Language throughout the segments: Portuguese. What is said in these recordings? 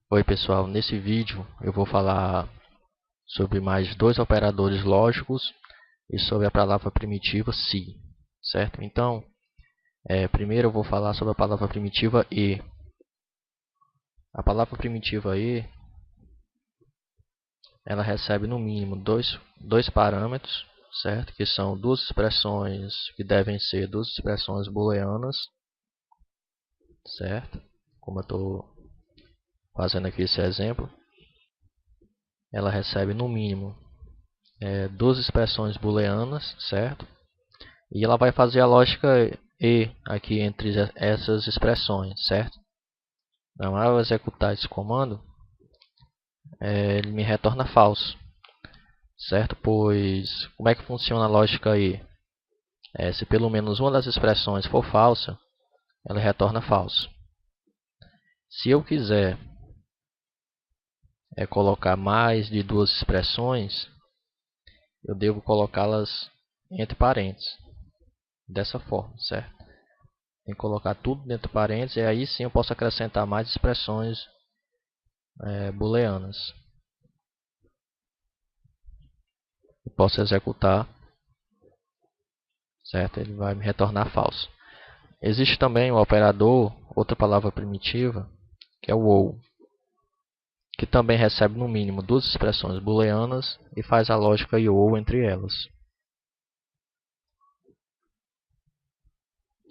Oi pessoal, nesse vídeo eu vou falar sobre mais dois operadores lógicos e sobre a palavra primitiva se, certo? Então, primeiro eu vou falar sobre a palavra primitiva e. A palavra primitiva e, ela recebe no mínimo dois parâmetros, certo? Que são duas expressões que devem ser duas expressões booleanas, certo? Como eu estou fazendo aqui esse exemplo, ela recebe no mínimo duas expressões booleanas, certo? E ela vai fazer a lógica e aqui entre essas expressões, certo? Então, ao executar esse comando, ele me retorna falso, certo? Pois, como é que funciona a lógica e? Se pelo menos uma das expressões for falsa, ela retorna falso. Se eu quiser colocar mais de duas expressões, eu devo colocá-las entre parênteses, dessa forma, certo? Tem que colocar tudo dentro de parênteses e aí sim eu posso acrescentar mais expressões booleanas. Eu posso executar, certo? Ele vai me retornar falso. Existe também o operador, outra palavra primitiva, que é o OU, que também recebe no mínimo duas expressões booleanas e faz a lógica e OU entre elas.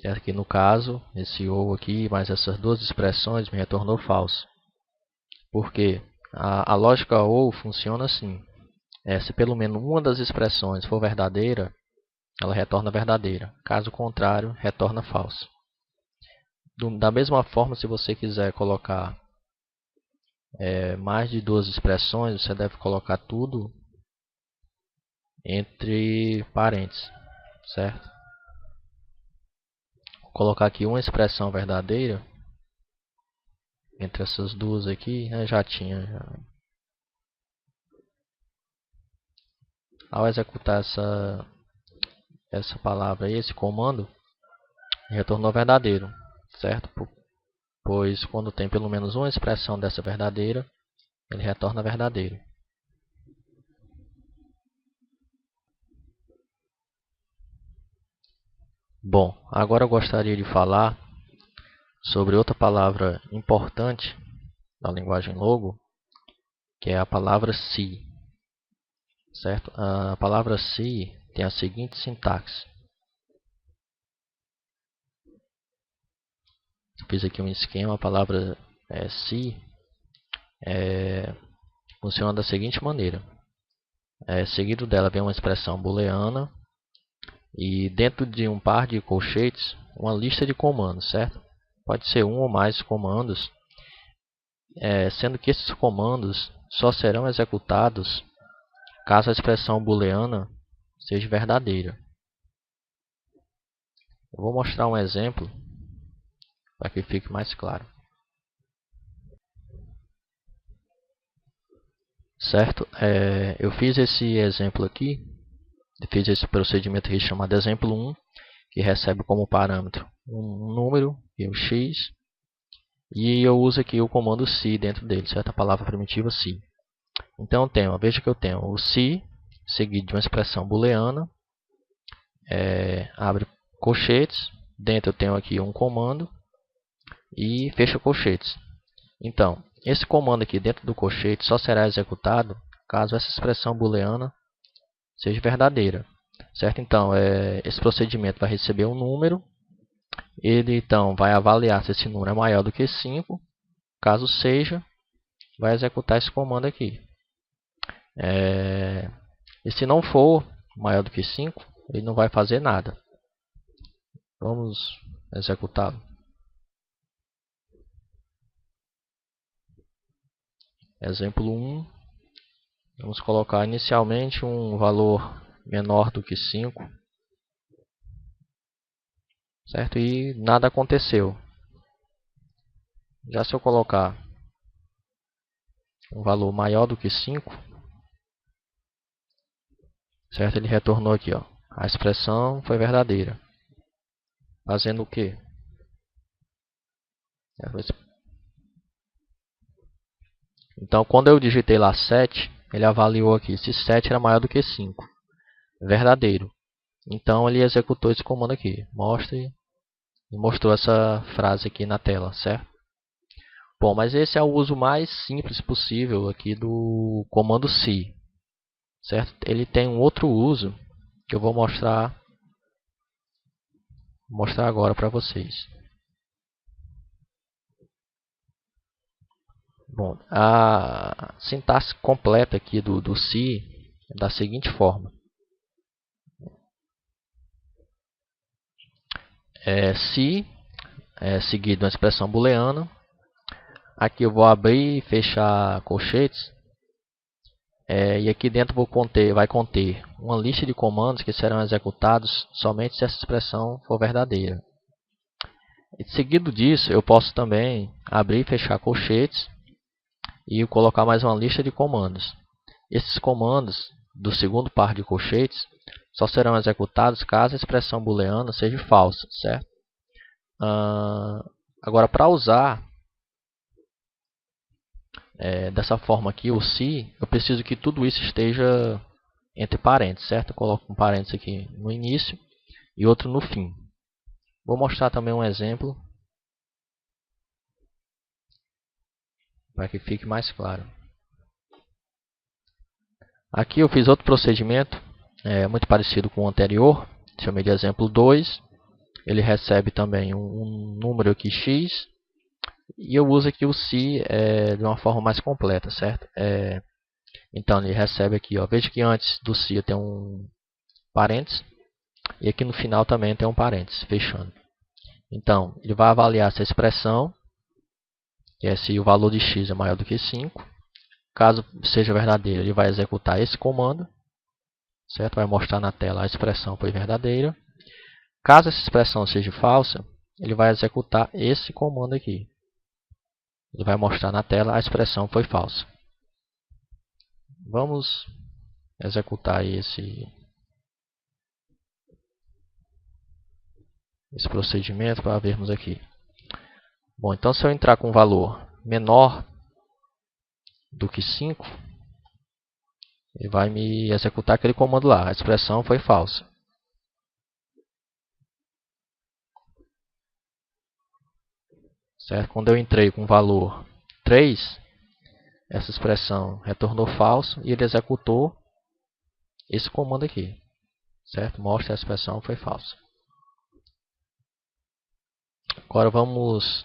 E aqui no caso, esse OU aqui mais essas duas expressões me retornou falso. Porque a lógica OU funciona assim. Se pelo menos uma das expressões for verdadeira, ela retorna verdadeira. Caso contrário, retorna falso. Da mesma forma, se você quiser colocar mais de duas expressões, você deve colocar tudo entre parênteses, certo? Vou colocar aqui uma expressão verdadeira entre essas duas aqui, já tinha. Ao executar essa palavra aí, esse comando, retornou verdadeiro, certo? Pois quando tem pelo menos uma expressão dessa verdadeira, ele retorna verdadeiro. Bom, agora eu gostaria de falar sobre outra palavra importante da linguagem Logo, que é a palavra se, certo? A palavra se tem a seguinte sintaxe. Fiz aqui um esquema, a palavra se funciona da seguinte maneira. Seguido dela vem uma expressão booleana e dentro de um par de colchetes uma lista de comandos, certo? Pode ser um ou mais comandos, sendo que esses comandos só serão executados caso a expressão booleana seja verdadeira. Eu vou mostrar um exemplo para que fique mais claro. Certo? Eu fiz esse exemplo aqui, fiz esse procedimento aqui chamado exemplo 1, que recebe como parâmetro um número e o x, e eu uso aqui o comando se dentro dele, certo? A palavra primitiva se. Então veja que eu tenho o se seguido de uma expressão booleana, abre colchetes, dentro eu tenho aqui um comando e fecha colchetes. Então, esse comando aqui dentro do colchete só será executado caso essa expressão booleana seja verdadeira, certo? Então, esse procedimento vai receber um número, ele então vai avaliar se esse número é maior do que 5, caso seja, vai executar esse comando aqui. E se não for maior do que 5, ele não vai fazer nada. Vamos executá-lo. Exemplo 1. Vamos colocar inicialmente um valor menor do que 5. Certo? E nada aconteceu. Já se eu colocar um valor maior do que 5, certo? Ele retornou aqui, ó. A expressão foi verdadeira. Fazendo o quê? Então, quando eu digitei lá 7, ele avaliou aqui se 7 era maior do que 5. Verdadeiro. Então, ele executou esse comando aqui. Mostre. E mostrou essa frase aqui na tela, certo? Bom, mas esse é o uso mais simples possível aqui do comando se, certo? Ele tem um outro uso que eu vou mostrar agora para vocês. Bom, a sintaxe completa aqui do se é da seguinte forma. Se seguido de uma expressão booleana. Aqui eu vou abrir e fechar colchetes. E aqui dentro vai conter uma lista de comandos que serão executados somente se essa expressão for verdadeira. E seguido disso, eu posso também abrir e fechar colchetes e colocar mais uma lista de comandos. Esses comandos do segundo par de colchetes só serão executados caso a expressão booleana seja falsa, certo? Agora, para usar dessa forma aqui, o se, eu preciso que tudo isso esteja entre parênteses, certo? Eu coloco um parênteses aqui no início e outro no fim. Vou mostrar também um exemplo para que fique mais claro. Aqui eu fiz outro procedimento muito parecido com o anterior. Chamei de exemplo 2. Ele recebe também um número aqui x. E eu uso aqui o se de uma forma mais completa, certo? Então ele recebe aqui, ó, veja que antes do se tem um parênteses. E aqui no final também tem um parênteses, fechando. Então, ele vai avaliar essa expressão, que é se o valor de x é maior do que 5. Caso seja verdadeiro, ele vai executar esse comando, certo? Vai mostrar na tela a expressão foi verdadeira. Caso essa expressão seja falsa, ele vai executar esse comando aqui. Ele vai mostrar na tela a expressão foi falsa. Vamos executar esse procedimento para vermos aqui. Bom, então se eu entrar com um valor menor do que 5, ele vai me executar aquele comando lá. A expressão foi falsa. Certo? Quando eu entrei com o valor 3, essa expressão retornou falso e ele executou esse comando aqui. Certo? Mostra a expressão foi falsa. Agora vamos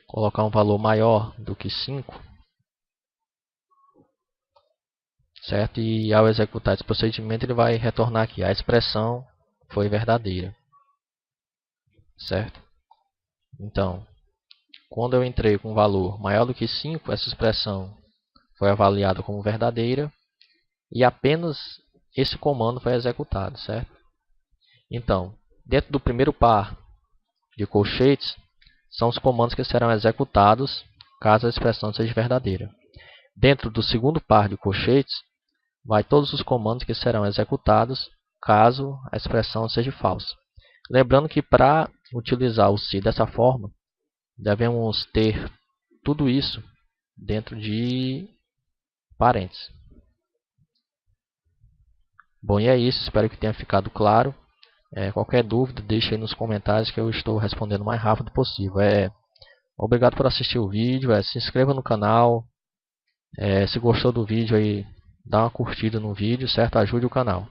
colocar um valor maior do que 5. Certo? E ao executar esse procedimento, ele vai retornar aqui. A expressão foi verdadeira. Certo? Então, quando eu entrei com um valor maior do que 5, essa expressão foi avaliada como verdadeira e apenas esse comando foi executado, certo? Então, dentro do primeiro par de colchetes, são os comandos que serão executados caso a expressão seja verdadeira. Dentro do segundo par de colchetes, vai todos os comandos que serão executados caso a expressão seja falsa. Lembrando que para utilizar o se dessa forma, devemos ter tudo isso dentro de parênteses. Bom, e é isso. Espero que tenha ficado claro. Qualquer dúvida, deixe aí nos comentários que eu estou respondendo o mais rápido possível. Obrigado por assistir o vídeo. Se inscreva no canal. Se gostou do vídeo, aí, dá uma curtida no vídeo, certo? Ajude o canal.